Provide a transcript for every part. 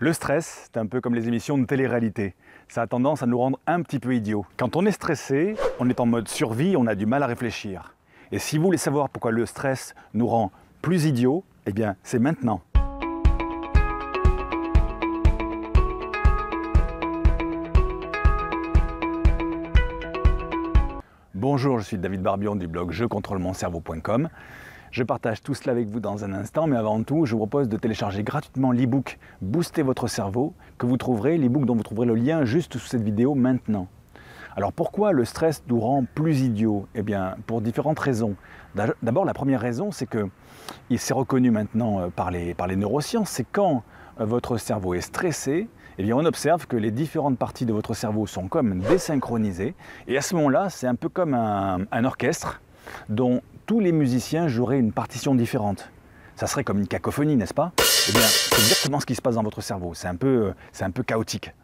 Le stress, c'est un peu comme les émissions de télé-réalité. Ça a tendance à nous rendre un petit peu idiots. Quand on est stressé, on est en mode survie, on a du mal à réfléchir. Et si vous voulez savoir pourquoi le stress nous rend plus idiots, eh bien, c'est maintenant. Bonjour, je suis David Barbion du blog jecontrôlemoncerveau.com. Je partage tout cela avec vous dans un instant, mais avant tout, je vous propose de télécharger gratuitement l'e-book Booster votre cerveau, que vous trouverez, l'e-book dont vous trouverez le lien juste sous cette vidéo maintenant. Alors pourquoi le stress nous rend plus idiots? Eh bien, pour différentes raisons. D'abord, la première raison, c'est que, il s'est reconnu maintenant par les neurosciences, c'est quand votre cerveau est stressé, eh bien on observe que les différentes parties de votre cerveau sont comme désynchronisées, et à ce moment-là, c'est un peu comme un orchestre dont tous les musiciens joueraient une partition différente. Ça serait comme une cacophonie, n'est-ce pas? Eh bien, c'est exactement ce qui se passe dans votre cerveau, c'est un peu chaotique.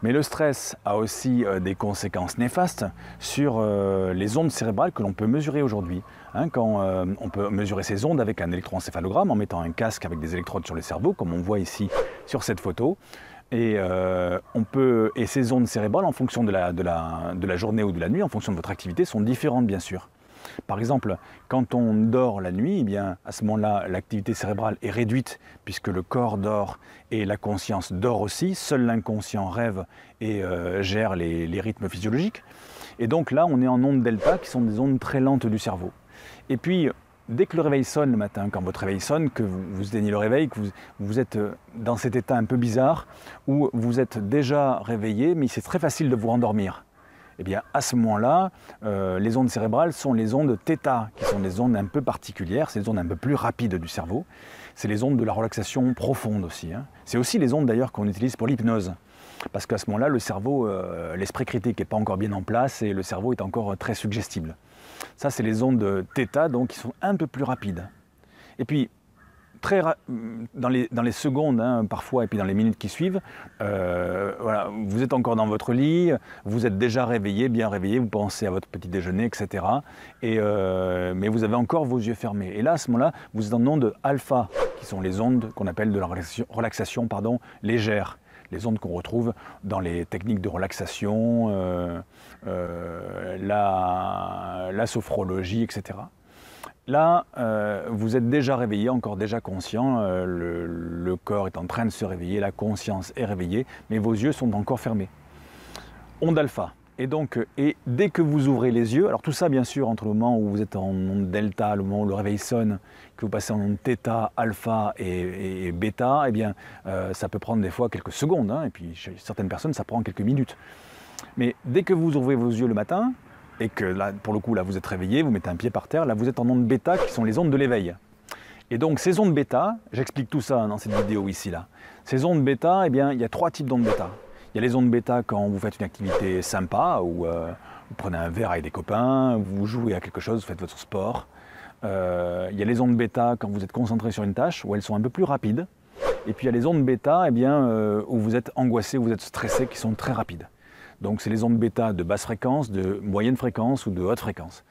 Mais le stress a aussi des conséquences néfastes sur les ondes cérébrales que l'on peut mesurer aujourd'hui. On peut mesurer ces ondes avec un électroencéphalogramme en mettant un casque avec des électrodes sur le cerveau, comme on voit ici sur cette photo. Et ces ondes cérébrales, en fonction de la journée ou de la nuit, en fonction de votre activité, sont différentes bien sûr. Par exemple, quand on dort la nuit, eh bien, à ce moment-là, l'activité cérébrale est réduite puisque le corps dort et la conscience dort aussi. Seul l'inconscient rêve et gère les rythmes physiologiques. Et donc là, on est en ondes delta qui sont des ondes très lentes du cerveau. Et puis, dès que le réveil sonne le matin, quand votre réveil sonne, que vous éteignez le réveil, que vous êtes dans cet état un peu bizarre, où vous êtes déjà réveillé, mais c'est très facile de vous rendormir. Eh bien, à ce moment-là, les ondes cérébrales sont les ondes θ, qui sont des ondes un peu particulières, c'est des ondes un peu plus rapides du cerveau. C'est les ondes de la relaxation profonde aussi. C'est aussi les ondes d'ailleurs qu'on utilise pour l'hypnose. Parce qu'à ce moment-là, le cerveau, l'esprit critique n'est pas encore bien en place et le cerveau est encore très suggestible. Ça, c'est les ondes θ, donc qui sont un peu plus rapides. Et puis, dans les secondes parfois et puis dans les minutes qui suivent, voilà, vous êtes encore dans votre lit, vous êtes déjà réveillé, bien réveillé, vous pensez à votre petit déjeuner, etc. Mais vous avez encore vos yeux fermés. Et là, à ce moment-là, vous êtes en ondes alpha, qui sont les ondes qu'on appelle de la relaxation légère. Les ondes qu'on retrouve dans les techniques de relaxation, la sophrologie, etc. Là, vous êtes déjà réveillé, encore déjà conscient, le corps est en train de se réveiller, la conscience est réveillée, mais vos yeux sont encore fermés. Onde alpha. Et dès que vous ouvrez les yeux, alors tout ça bien sûr entre le moment où vous êtes en onde delta, le moment où le réveil sonne, que vous passez en onde θ, alpha et bêta, eh bien ça peut prendre des fois quelques secondes, et puis chez certaines personnes ça prend quelques minutes. Mais dès que vous ouvrez vos yeux le matin, et que là, pour le coup, là, vous êtes réveillé, vous mettez un pied par terre, là, vous êtes en ondes bêta, qui sont les ondes de l'éveil. Et donc, ces ondes bêta, j'explique tout ça dans cette vidéo ici, là. Ces ondes bêta, eh bien, il y a trois types d'ondes bêta. Il y a les ondes bêta quand vous faites une activité sympa, où vous prenez un verre avec des copains, vous jouez à quelque chose, vous faites votre sport. Il y a les ondes bêta quand vous êtes concentré sur une tâche, où elles sont un peu plus rapides. Et puis, il y a les ondes bêta, eh bien, où vous êtes angoissé, où vous êtes stressé, qui sont très rapides. Donc c'est les ondes bêta de basse fréquence, de moyenne fréquence ou de haute fréquence.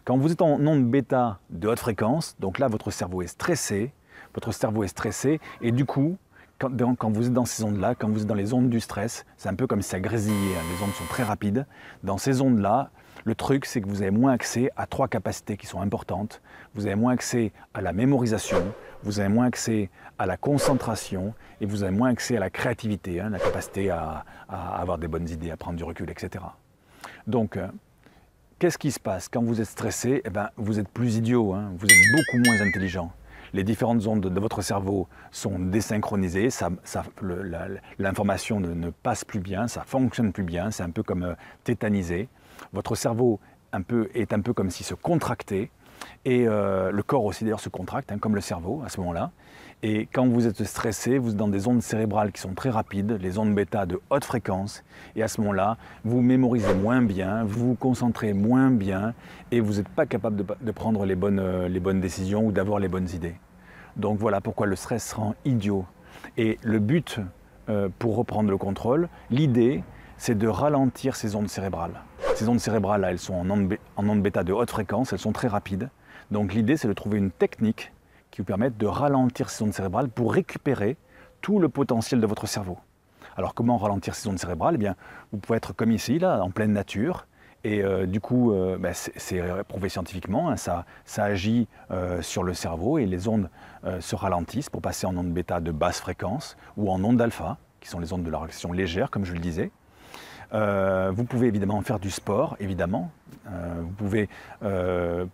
Quand vous êtes en onde bêta de haute fréquence, donc là votre cerveau est stressé, et du coup, quand vous êtes dans ces ondes-là, quand vous êtes dans les ondes du stress, c'est un peu comme si ça grésillait, les ondes sont très rapides. Dans ces ondes-là, le truc c'est que vous avez moins accès à trois capacités qui sont importantes. Vous avez moins accès à la mémorisation, vous avez moins accès à la concentration et vous avez moins accès à la créativité, la capacité à avoir des bonnes idées, à prendre du recul, etc. Donc, qu'est-ce qui se passe quand vous êtes stressé? Eh bien, vous êtes plus idiot, vous êtes beaucoup moins intelligent. Les différentes ondes de votre cerveau sont désynchronisées, l'information ne passe plus bien, ça ne fonctionne plus bien, c'est un peu comme tétanisé. Votre cerveau est un peu comme s'il se contractait, et le corps aussi d'ailleurs se contracte, comme le cerveau à ce moment-là. Et quand vous êtes stressé, vous êtes dans des ondes cérébrales qui sont très rapides, les ondes bêta de haute fréquence, et à ce moment-là, vous mémorisez moins bien, vous vous concentrez moins bien, et vous n'êtes pas capable de prendre les bonnes décisions ou d'avoir les bonnes idées. Donc voilà pourquoi le stress rend idiot. Et le but, pour reprendre le contrôle, l'idée, c'est de ralentir ces ondes cérébrales. Ces ondes cérébrales, là, elles sont en ondes bêta de haute fréquence, elles sont très rapides. Donc l'idée, c'est de trouver une technique qui vous permette de ralentir ces ondes cérébrales pour récupérer tout le potentiel de votre cerveau. Alors comment ralentir ces ondes cérébrales? Eh bien, vous pouvez être comme ici, là, en pleine nature, et du coup, c'est prouvé scientifiquement, hein, ça agit sur le cerveau et les ondes se ralentissent pour passer en ondes bêta de basse fréquence ou en ondes alpha, qui sont les ondes de la réaction légère, comme je le disais. Vous pouvez évidemment faire du sport, évidemment. Vous pouvez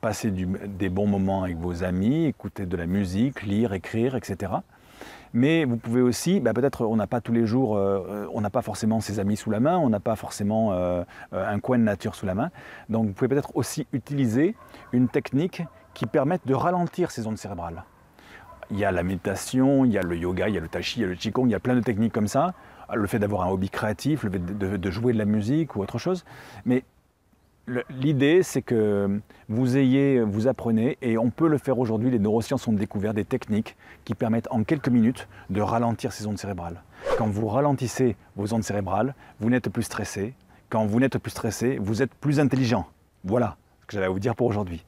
passer des bons moments avec vos amis, écouter de la musique, lire, écrire, etc. Mais vous pouvez aussi, peut-être on n'a pas tous les jours, on n'a pas forcément ses amis sous la main, on n'a pas forcément un coin de nature sous la main. Donc vous pouvez peut-être aussi utiliser une technique qui permette de ralentir ces ondes cérébrales. Il y a la méditation, il y a le yoga, il y a le tai chi, il y a le qigong, il y a plein de techniques comme ça. Le fait d'avoir un hobby créatif, le fait de jouer de la musique ou autre chose. Mais l'idée, c'est que vous apprenez, et on peut le faire aujourd'hui, les neurosciences ont découvert des techniques qui permettent en quelques minutes de ralentir ces ondes cérébrales. Quand vous ralentissez vos ondes cérébrales, vous n'êtes plus stressé. Quand vous n'êtes plus stressé, vous êtes plus intelligent. Voilà ce que j'avais à vous dire pour aujourd'hui.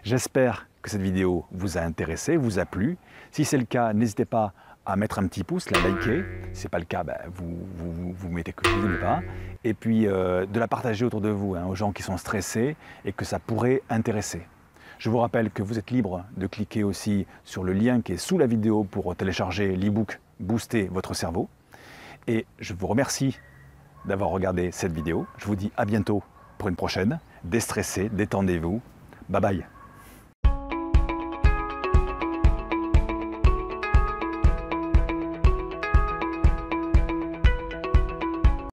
J'espère que cette vidéo vous a intéressé, vous a plu. Si c'est le cas, n'hésitez pas à mettre un petit pouce, la liker. Si ce n'est pas le cas, vous mettez que vous n'aimez pas. Et puis de la partager autour de vous, hein, aux gens qui sont stressés et que ça pourrait intéresser. Je vous rappelle que vous êtes libre de cliquer aussi sur le lien qui est sous la vidéo pour télécharger l'e-book Booster votre cerveau. Et je vous remercie d'avoir regardé cette vidéo. Je vous dis à bientôt pour une prochaine. Déstressez, détendez-vous. Bye bye.